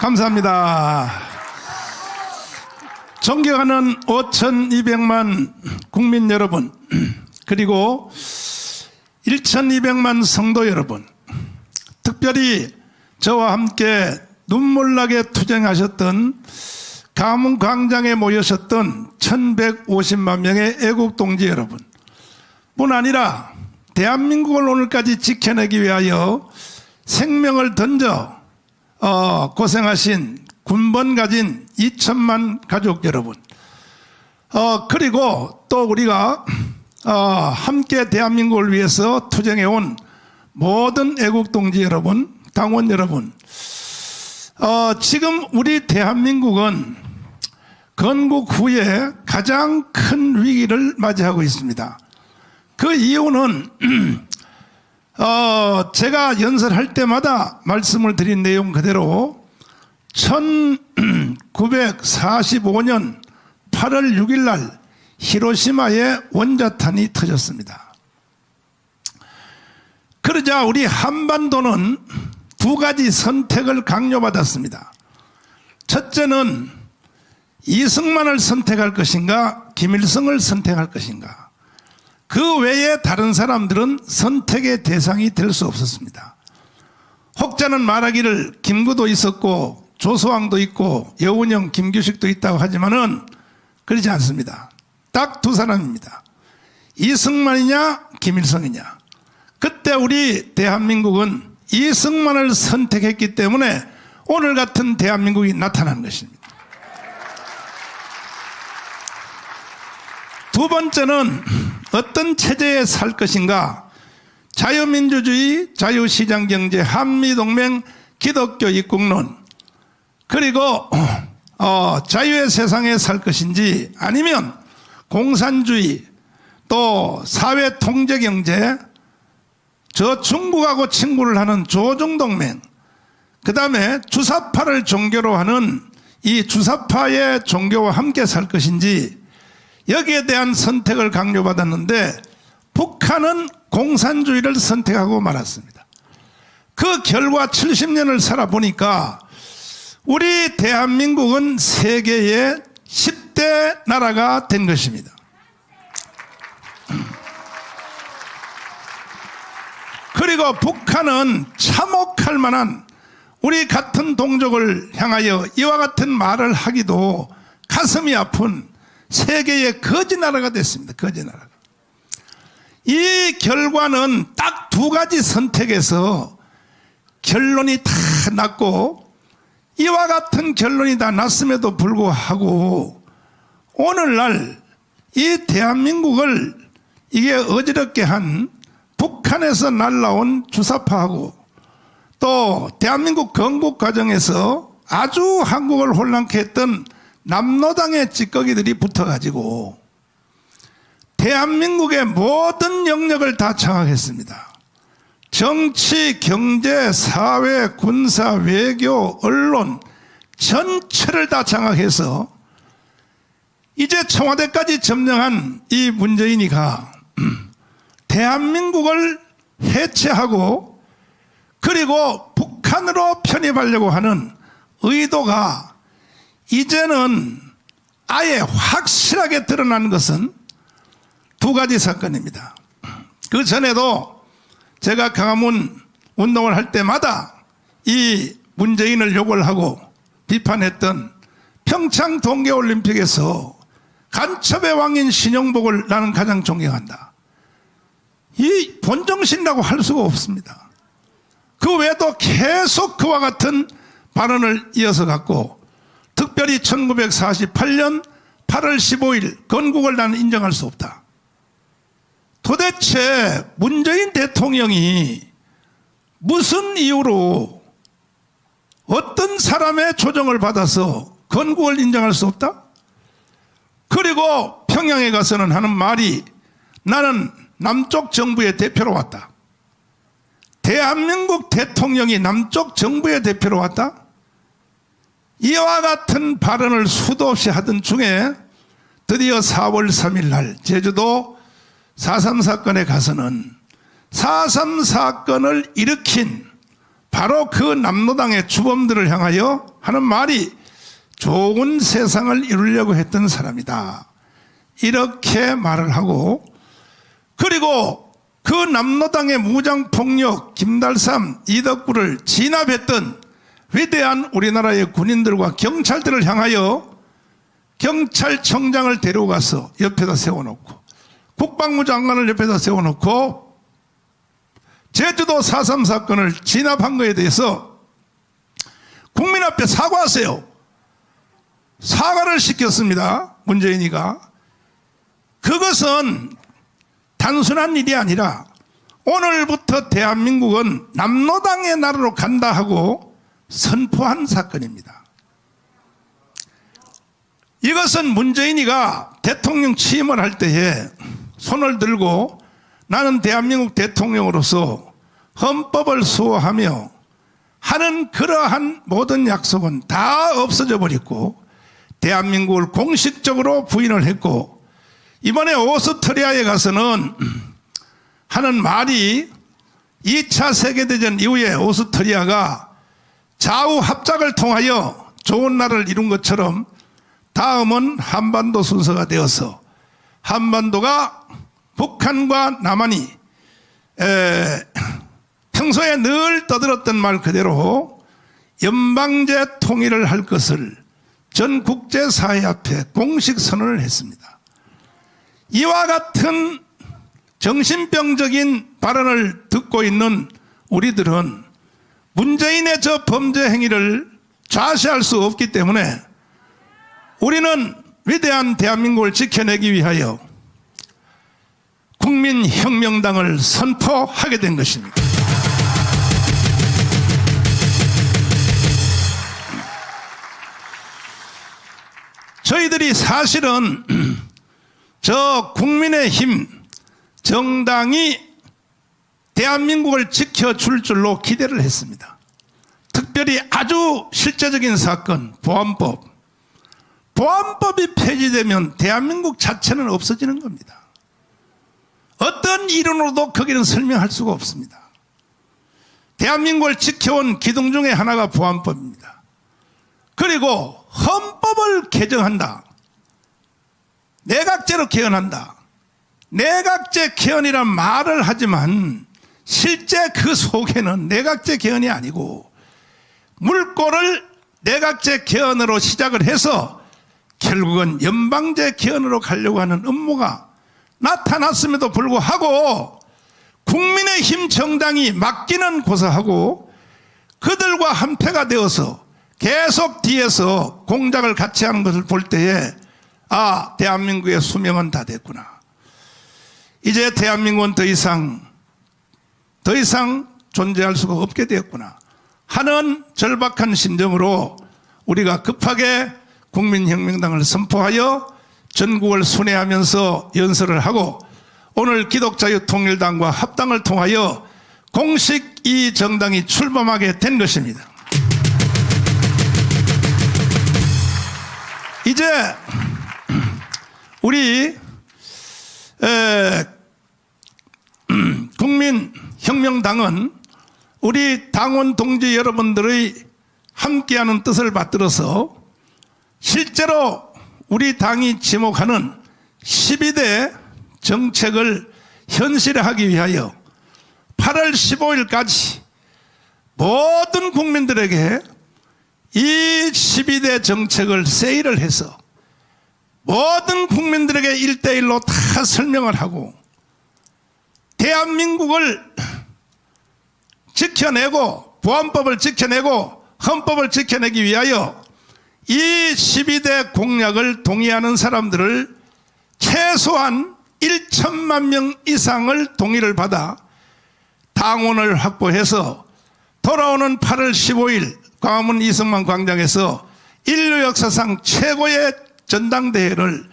감사합니다. 존경하는 5,200만 국민 여러분, 그리고 1,200만 성도 여러분, 특별히 저와 함께 눈물나게 투쟁하셨던 가문광장에 모여셨던 1,150만 명의 애국동지 여러분 뿐 아니라 대한민국을 오늘까지 지켜내기 위하여 생명을 던져 고생하신 군번 가진 2천만 가족 여러분, 그리고 또 우리가 함께 대한민국을 위해서 투쟁해온 모든 애국동지 여러분, 당원 여러분, 지금 우리 대한민국은 건국 후에 가장 큰 위기를 맞이하고 있습니다. 그 이유는 제가 연설할 때마다 말씀을 드린 내용 그대로 1945년 8월 6일 날 히로시마에 원자탄이 터졌습니다. 그러자 우리 한반도는 두 가지 선택을 강요받았습니다. 첫째는 이승만을 선택할 것인가, 김일성을 선택할 것인가. 그 외에 다른 사람들은 선택의 대상이 될 수 없었습니다. 혹자는 말하기를 김구도 있었고 조소왕도 있고 여운형, 김규식도 있다고 하지만은 그렇지 않습니다. 딱 두 사람입니다. 이승만이냐 김일성이냐. 그때 우리 대한민국은 이승만을 선택했기 때문에 오늘 같은 대한민국이 나타난 것입니다. 두 번째는 어떤 체제에 살 것인가. 자유민주주의, 자유시장경제, 한미동맹, 기독교 입국론, 그리고 자유의 세상에 살 것인지 아니면 공산주의, 또 사회통제경제, 저 중국하고 친구를 하는 조중동맹, 그 다음에 주사파를 종교로 하는 이 주사파의 종교와 함께 살 것인지, 여기에 대한 선택을 강요받았는데 북한은 공산주의를 선택하고 말았습니다. 그 결과 70년을 살아보니까 우리 대한민국은 세계의 10대 나라가 된 것입니다. 그리고 북한은 참혹할 만한 우리 같은 동족을 향하여 이와 같은 말을 하기도 가슴이 아픈 세계의 거지 나라가 됐습니다. 거지 나라가. 이 결과는 딱 두 가지 선택에서 결론이 다 났고, 이와 같은 결론이 다 났음에도 불구하고 오늘날 이 대한민국을 이게 어지럽게 한 북한에서 날라온 주사파하고 또 대한민국 건국 과정에서 아주 한국을 혼란케 했던 남로당의 찌꺼기들이 붙어가지고 대한민국의 모든 영역을 다 장악했습니다. 정치, 경제, 사회, 군사, 외교, 언론 전체를 다 장악해서 이제 청와대까지 점령한 이 문재인이가 대한민국을 해체하고 그리고 북한으로 편입하려고 하는 의도가 이제는 아예 확실하게 드러난 것은 두 가지 사건입니다. 그 전에도 제가 광화문 운동을 할 때마다 이 문재인을 욕을 하고 비판했던 평창 동계올림픽에서 간첩의 왕인 신용복을 나는 가장 존경한다. 이 본정신이라고 할 수가 없습니다. 그 외에도 계속 그와 같은 발언을 이어서 갖고 특별히 1948년 8월 15일 건국을 나는 인정할 수 없다. 도대체 문재인 대통령이 무슨 이유로 어떤 사람의 조정을 받아서 건국을 인정할 수 없다? 그리고 평양에 가서는 하는 말이 나는 남쪽 정부의 대표로 왔다. 대한민국 대통령이 남쪽 정부의 대표로 왔다? 이와 같은 발언을 수도 없이 하던 중에 드디어 4월 3일 날 제주도 4.3 사건에 가서는 4.3 사건을 일으킨 바로 그 남로당의 주범들을 향하여 하는 말이 좋은 세상을 이루려고 했던 사람이다. 이렇게 말을 하고, 그리고 그 남로당의 무장폭력 김달삼, 이덕구를 진압했던 위대한 우리나라의 군인들과 경찰들을 향하여 경찰청장을 데려가서 옆에다 세워놓고, 국방부 장관을 옆에다 세워놓고 제주도 4.3 사건을 진압한 것에 대해서 국민 앞에 사과하세요. 사과를 시켰습니다. 문재인이가. 그것은 단순한 일이 아니라 오늘부터 대한민국은 남로당의 나라로 간다 하고 선포한 사건입니다. 이것은 문재인이가 대통령 취임을 할 때에 손을 들고 나는 대한민국 대통령으로서 헌법을 수호하며 하는 그러한 모든 약속은 다 없어져 버렸고 대한민국을 공식적으로 부인을 했고, 이번에 오스트리아에 가서는 하는 말이 2차 세계대전 이후에 오스트리아가 좌우 합작을 통하여 좋은 나라를 이룬 것처럼 다음은 한반도 순서가 되어서 한반도가 북한과 남한이 평소에 늘 떠들었던 말 그대로 연방제 통일을 할 것을 전 국제사회 앞에 공식 선언을 했습니다. 이와 같은 정신병적인 발언을 듣고 있는 우리들은 문재인의 저 범죄 행위를 좌시할 수 없기 때문에 우리는 위대한 대한민국을 지켜내기 위하여 국민혁명당을 선포하게 된 것입니다. 저희들이 사실은 저 국민의힘 정당이 대한민국을 지켜줄 줄로 기대를 했습니다. 특별히 아주 실제적인 사건, 보안법이 폐지되면 대한민국 자체는 없어지는 겁니다. 어떤 이론으로도 거기는 설명할 수가 없습니다. 대한민국을 지켜온 기둥 중에 하나가 보안법입니다. 그리고 헌법을 개정한다. 내각제로 개헌한다. 내각제 개헌이란 말을 하지만 실제 그 속에는 내각제 개헌이 아니고 물꼬를 내각제 개헌으로 시작을 해서 결국은 연방제 개헌으로 가려고 하는 음모가 나타났음에도 불구하고 국민의힘 정당이 막기는 고사하고 그들과 한패가 되어서 계속 뒤에서 공작을 같이 하는 것을 볼 때에 아, 대한민국의 수명은 다 됐구나. 이제 대한민국은 더 이상 존재할 수가 없게 되었구나 하는 절박한 심정으로 우리가 급하게 국민혁명당을 선포하여 전국을 순회하면서 연설을 하고 오늘 기독자유통일당과 합당을 통하여 공식 이 정당이 출범하게 된 것입니다. 이제 우리 국민혁명당은 우리 당원 동지 여러분들의 함께하는 뜻을 받들어서 실제로 우리 당이 지목하는 12대 정책을 현실화하기 위하여 8월 15일까지 모든 국민들에게 이 12대 정책을 세일을 해서 모든 국민들에게 1대1로 다 설명을 하고 대한민국을 지켜내고 보안법을 지켜내고 헌법을 지켜내기 위하여 이 12대 공약을 동의하는 사람들을 최소한 1천만 명 이상을 동의를 받아 당원을 확보해서 돌아오는 8월 15일 광화문 이승만 광장에서 인류 역사상 최고의 전당대회를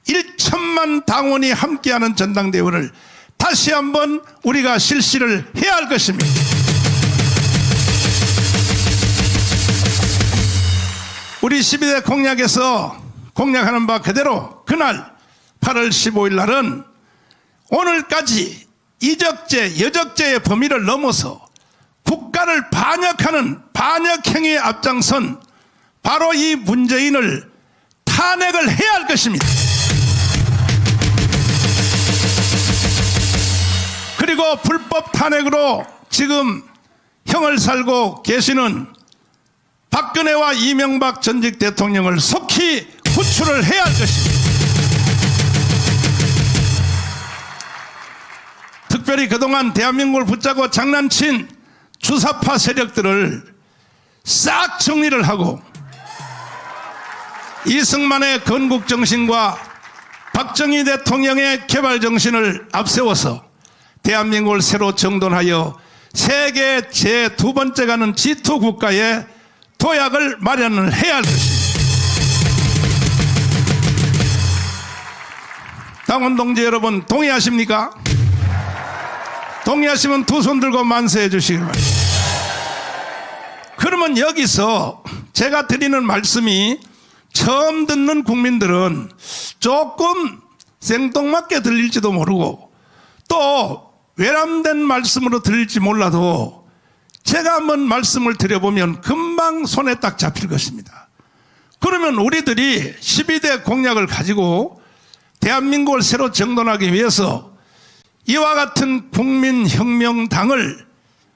1천만 당원이 함께하는 전당대회를 다시 한번 우리가 실시를 해야 할 것입니다. 우리 12대 공약에서 공약하는 바 그대로 그날 8월 15일 날은 오늘까지 이적죄, 여적죄의 범위를 넘어서 국가를 반역하는 반역행위에 앞장선 바로 이 문재인을 탄핵을 해야 할 것입니다. 그리고 불법 탄핵으로 지금 형을 살고 계시는 박근혜와 이명박 전직 대통령을 속히 구출을 해야 할 것입니다. 특별히 그동안 대한민국을 붙잡고 장난친 주사파 세력들을 싹 정리를 하고 이승만의 건국정신과 박정희 대통령의 개발정신을 앞세워서 대한민국을 새로 정돈하여 세계 제2번째 가는 G2 국가의 도약을 마련을 해야 할 것입니다. 당원 동지 여러분, 동의하십니까? 동의하시면 두 손 들고 만세해 주시길 바랍니다. 그러면 여기서 제가 드리는 말씀이 처음 듣는 국민들은 조금 생뚱맞게 들릴지도 모르고 또 외람된 말씀으로 들릴지 몰라도 제가 한번 말씀을 드려보면 금방 손에 딱 잡힐 것입니다. 그러면 우리들이 12대 공약을 가지고 대한민국을 새로 정돈하기 위해서 이와 같은 국민혁명당을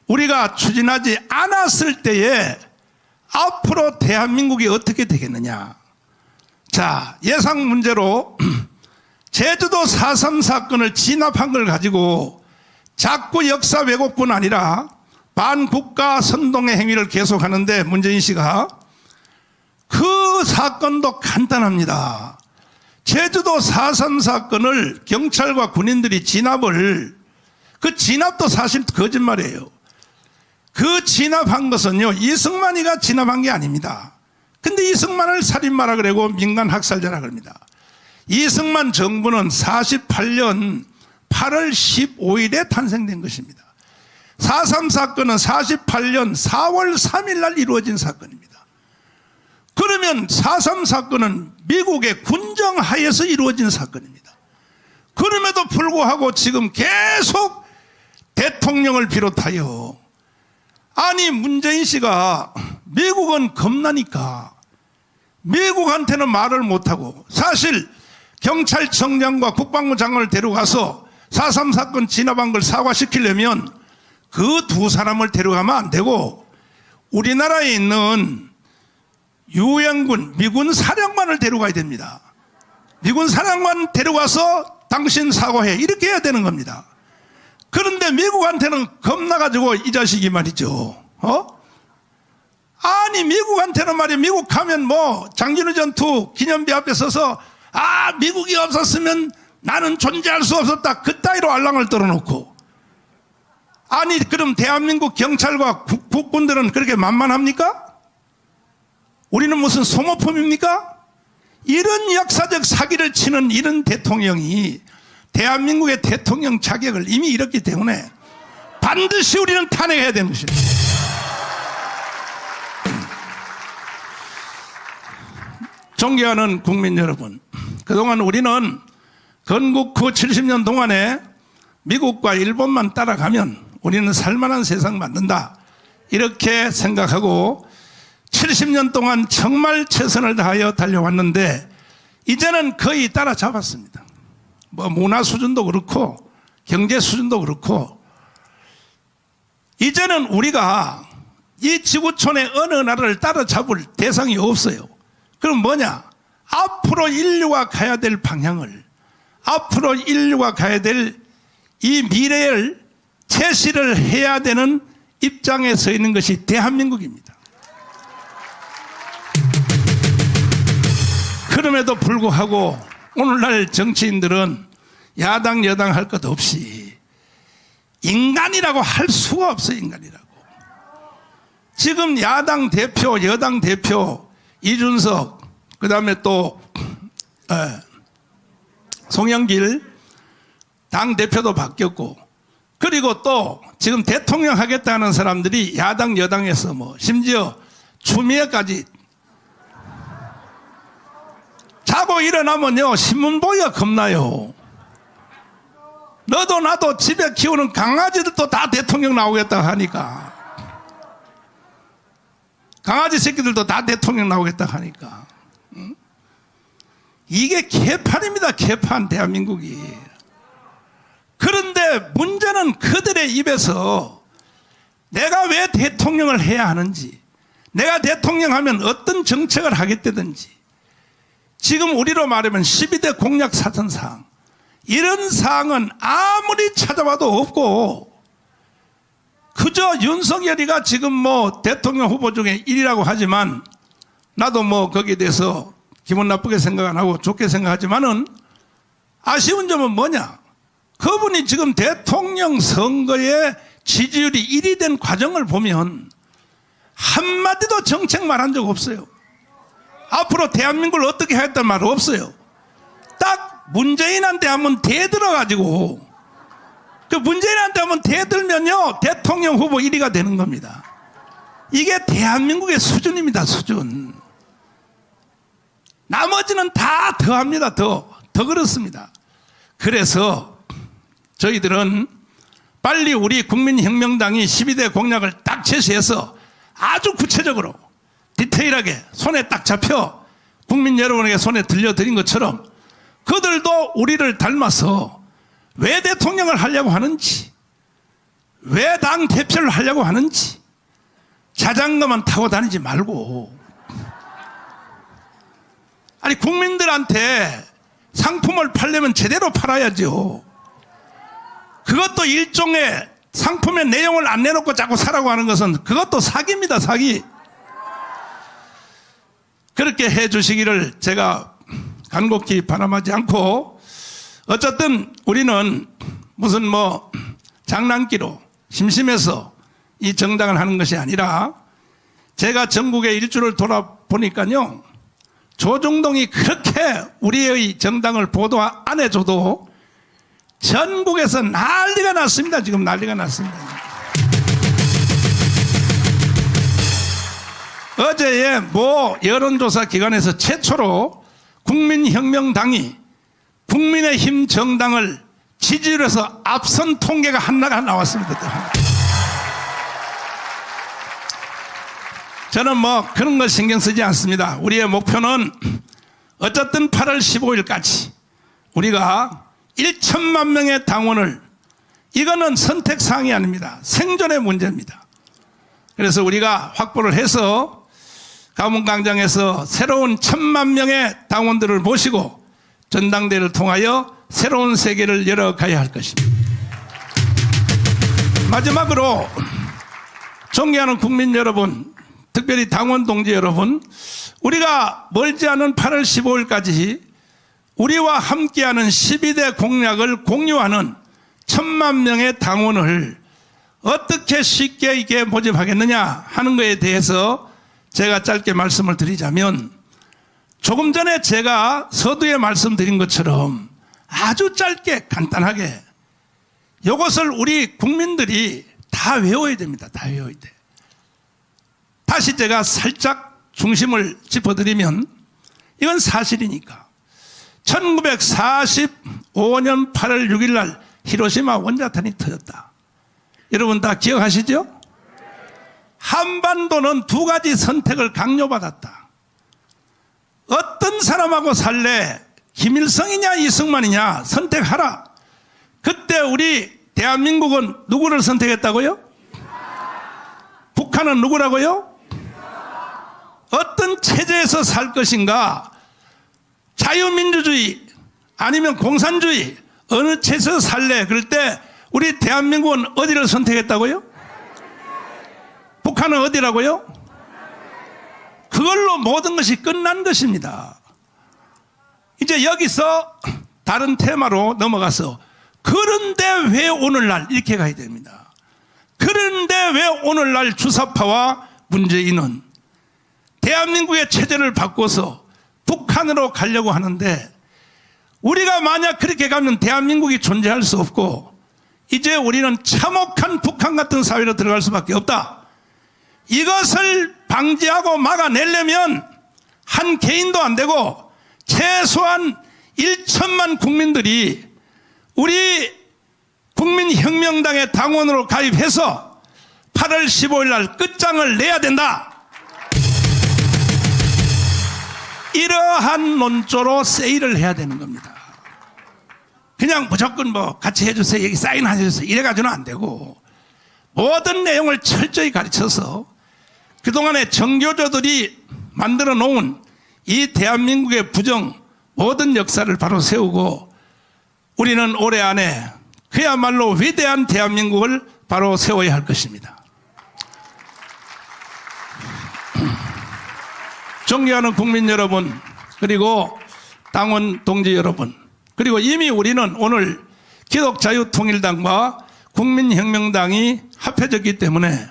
우리가 추진하지 않았을 때에 앞으로 대한민국이 어떻게 되겠느냐. 자, 예상 문제로 제주도 4.3 사건을 진압한 걸 가지고 자꾸 역사 왜곡뿐 아니라 반국가 선동의 행위를 계속하는데 문재인 씨가 그 사건도 간단합니다. 제주도 4.3 사건을 경찰과 군인들이 진압을, 그 진압도 사실 거짓말이에요. 그 진압한 것은요, 이승만이가 진압한 게 아닙니다. 근데 이승만을 살인마라 그러고 민간 학살자라 그럽니다. 이승만 정부는 48년 8월 15일에 탄생된 것입니다. 4.3 사건은 48년 4월 3일 날 이루어진 사건입니다. 그러면 4.3 사건은 미국의 군정 하에서 이루어진 사건입니다. 그럼에도 불구하고 지금 계속 대통령을 비롯하여, 아니 문재인 씨가 미국은 겁나니까 미국한테는 말을 못하고, 사실 경찰청장과 국방부 장관을 데려가서 4.3 사건 진압한 걸 사과시키려면 그 두 사람을 데려가면 안 되고 우리나라에 있는 유엔군 미군 사령관을 데려가야 됩니다. 미군 사령관 데려가서 당신 사과해, 이렇게 해야 되는 겁니다. 그런데 미국한테는 겁나가지고 이 자식이 말이죠, 아니 미국한테는 말이야, 미국 가면 뭐 장진우 전투 기념비 앞에 서서 아 미국이 없었으면 나는 존재할 수 없었다, 그따위로 알랑을 떨어놓고, 아니 그럼 대한민국 경찰과 국군들은 그렇게 만만합니까? 우리는 무슨 소모품입니까? 이런 역사적 사기를 치는 이런 대통령이 대한민국의 대통령 자격을 이미 잃었기 때문에 반드시 우리는 탄핵해야 되는 것입니다. 존경하는 국민 여러분, 그동안 우리는 건국 후 70년 동안에 미국과 일본만 따라가면 우리는 살만한 세상 만든다, 이렇게 생각하고 70년 동안 정말 최선을 다하여 달려왔는데 이제는 거의 따라잡았습니다. 뭐 문화 수준도 그렇고 경제 수준도 그렇고, 이제는 우리가 이 지구촌의 어느 나라를 따라잡을 대상이 없어요. 그럼 뭐냐? 앞으로 인류가 가야 될 방향을, 앞으로 인류가 가야 될 이 미래를 제시를 해야 되는 입장에 서 있는 것이 대한민국입니다. 그럼에도 불구하고 오늘날 정치인들은 야당 여당 할 것 없이 인간이라고 할 수가 없어요. 인간이라고. 지금 야당 대표 여당 대표 이준석, 그 다음에 또 송영길 당대표도 바뀌었고, 그리고 또 지금 대통령 하겠다는 사람들이 야당 여당에서 뭐 심지어 추미애까지, 자고 일어나면요 신문 보기가 겁나요. 너도 나도 집에 키우는 강아지들도 다 대통령 나오겠다 하니까 강아지 새끼들도 다 대통령 나오겠다 하니까. 이게 개판입니다. 개판 대한민국이. 그런데 문제는 그들의 입에서 내가 왜 대통령을 해야 하는지, 내가 대통령 하면 어떤 정책을 하겠다든지, 지금 우리로 말하면 12대 공약 사전사항, 이런 사항은 아무리 찾아봐도 없고, 그저 윤석열이가 지금 뭐 대통령 후보 중에 1위라고 하지만, 나도 뭐 거기에 대해서 기분 나쁘게 생각 안 하고 좋게 생각하지만은, 아쉬운 점은 뭐냐? 그분이 지금 대통령 선거에 지지율이 1위 된 과정을 보면 한마디도 정책 말한 적 없어요. 앞으로 대한민국을 어떻게 하겠다는 말 없어요. 딱 문재인한테 한번 대들어가지고, 그 문재인한테 한번 대들면요 대통령 후보 1위가 되는 겁니다. 이게 대한민국의 수준입니다. 수준. 나머지는 다 더합니다. 더 그렇습니다. 그래서 저희들은 빨리 우리 국민혁명당이 12대 공약을 딱 제시해서 아주 구체적으로 디테일하게 손에 딱 잡혀 국민 여러분에게 손에 들려드린 것처럼 그들도 우리를 닮아서 왜 대통령을 하려고 하는지, 왜 당 대표를 하려고 하는지, 자전거만 타고 다니지 말고, 아니 국민들한테 상품을 팔려면 제대로 팔아야죠. 그것도 일종의 상품의 내용을 안 내놓고 자꾸 사라고 하는 것은 그것도 사기입니다. 사기. 그렇게 해 주시기를 제가 간곡히 바람하지 않고, 어쨌든 우리는 무슨 뭐 장난기로 심심해서 이 정당을 하는 것이 아니라, 제가 전국의 일주를 돌아보니까요, 조중동이 그렇게 우리의 정당을 보도 안 해줘도 전국에서 난리가 났습니다. 지금 난리가 났습니다. 어제에 뭐 여론조사 기관에서 최초로 국민혁명당이 국민의힘 정당을 지지율에서 앞선 통계가 하나가 나왔습니다. 저는 뭐 그런 거 신경 쓰지 않습니다. 우리의 목표는 어쨌든 8월 15일까지 우리가 1천만 명의 당원을, 이거는 선택사항이 아닙니다. 생존의 문제입니다. 그래서 우리가 확보를 해서 가문광장에서 새로운 1,000만 명의 당원들을 모시고 전당대회를 통하여 새로운 세계를 열어가야 할 것입니다. 마지막으로 존경하는 국민 여러분, 특별히 당원 동지 여러분, 우리가 멀지 않은 8월 15일까지 우리와 함께하는 12대 공약을 공유하는 1,000만 명의 당원을 어떻게 쉽게 이게 모집하겠느냐 하는 것에 대해서 제가 짧게 말씀을 드리자면, 조금 전에 제가 서두에 말씀드린 것처럼 아주 짧게 간단하게 이것을 우리 국민들이 다 외워야 됩니다. 다 외워야 돼. 다시 제가 살짝 중심을 짚어드리면, 이건 사실이니까 1945년 8월 6일 날 히로시마 원자탄이 터졌다. 여러분 다 기억하시죠? 한반도는 두 가지 선택을 강요받았다. 어떤 사람하고 살래? 김일성이냐 이승만이냐 선택하라. 그때 우리 대한민국은 누구를 선택했다고요? 북한은 누구라고요? 어떤 체제에서 살 것인가? 자유민주주의 아니면 공산주의, 어느 체제에서 살래? 그럴 때 우리 대한민국은 어디를 선택했다고요? 북한은 어디라고요? 그걸로 모든 것이 끝난 것입니다. 이제 여기서 다른 테마로 넘어가서, 그런데 왜 오늘날 이렇게 가야 됩니다. 그런데 왜 오늘날 주사파와 문재인은 대한민국의 체제를 바꿔서 북한으로 가려고 하는데, 우리가 만약 그렇게 가면 대한민국이 존재할 수 없고 이제 우리는 참혹한 북한 같은 사회로 들어갈 수밖에 없다. 이것을 방지하고 막아내려면 한 개인도 안 되고 최소한 1천만 국민들이 우리 국민혁명당의 당원으로 가입해서 8월 15일 날 끝장을 내야 된다. 이러한 논조로 세일을 해야 되는 겁니다. 그냥 무조건 뭐 같이 해주세요, 여기 사인하셔주세요 이래가지고는 안 되고 모든 내용을 철저히 가르쳐서 그동안에 정교조들이 만들어 놓은 이 대한민국의 부정 모든 역사를 바로 세우고 우리는 올해 안에 그야말로 위대한 대한민국을 바로 세워야 할 것입니다. 존경하는 국민 여러분, 그리고 당원 동지 여러분, 그리고 이미 우리는 오늘 기독자유통일당과 국민혁명당이 합해졌기 때문에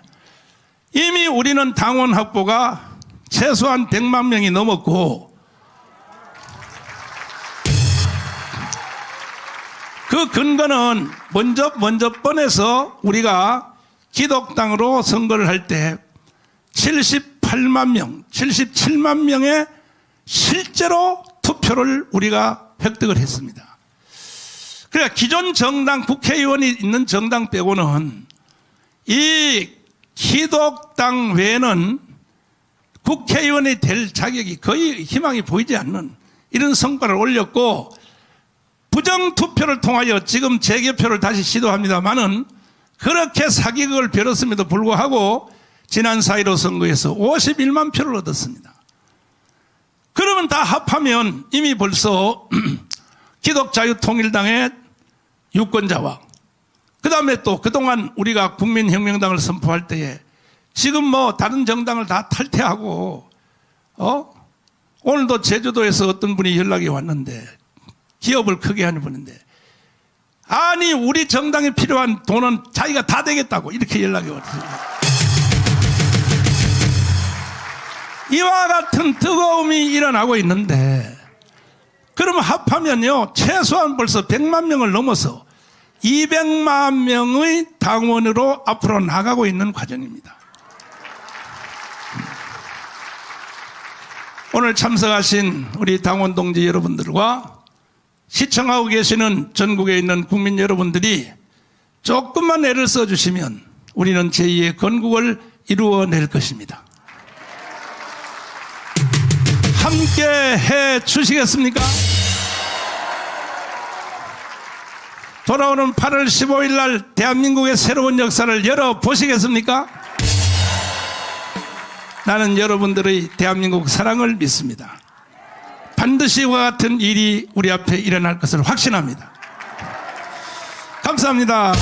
이미 우리는 당원 확보가 최소한 100만 명이 넘었고 그 근거는 먼저 뻔해서 우리가 기독당으로 선거를 할 때 78만 명, 77만 명의 실제로 투표를 우리가 획득을 했습니다. 그러니까 기존 정당, 국회의원이 있는 정당 빼고는 이 기독당 외에는 국회의원이 될 자격이 거의 희망이 보이지 않는 이런 성과를 올렸고 부정투표를 통하여 지금 재개표를 다시 시도합니다만은 그렇게 사기극을 벌였음에도 불구하고 지난 4.15 선거에서 51만 표를 얻었습니다. 그러면 다 합하면 이미 벌써 기독자유통일당의 유권자와 그 다음에 또 그동안 우리가 국민혁명당을 선포할 때에 지금 뭐 다른 정당을 다 탈퇴하고 오늘도 제주도에서 어떤 분이 연락이 왔는데 기업을 크게 하는 분인데 아니 우리 정당에 필요한 돈은 자기가 다 되겠다고 이렇게 연락이 왔습니다. 이와 같은 뜨거움이 일어나고 있는데 그러면 합하면요 최소한 벌써 100만 명을 넘어서 200만 명의 당원으로 앞으로 나가고 있는 과정입니다. 오늘 참석하신 우리 당원 동지 여러분들과 시청하고 계시는 전국에 있는 국민 여러분들이 조금만 애를 써주시면 우리는 제2의 건국을 이루어낼 것입니다. 함께 해 주시겠습니까? 돌아오는 8월 15일 날 대한민국의 새로운 역사를 열어보시겠습니까? 나는 여러분들의 대한민국 사랑을 믿습니다. 반드시 이와 같은 일이 우리 앞에 일어날 것을 확신합니다. 감사합니다.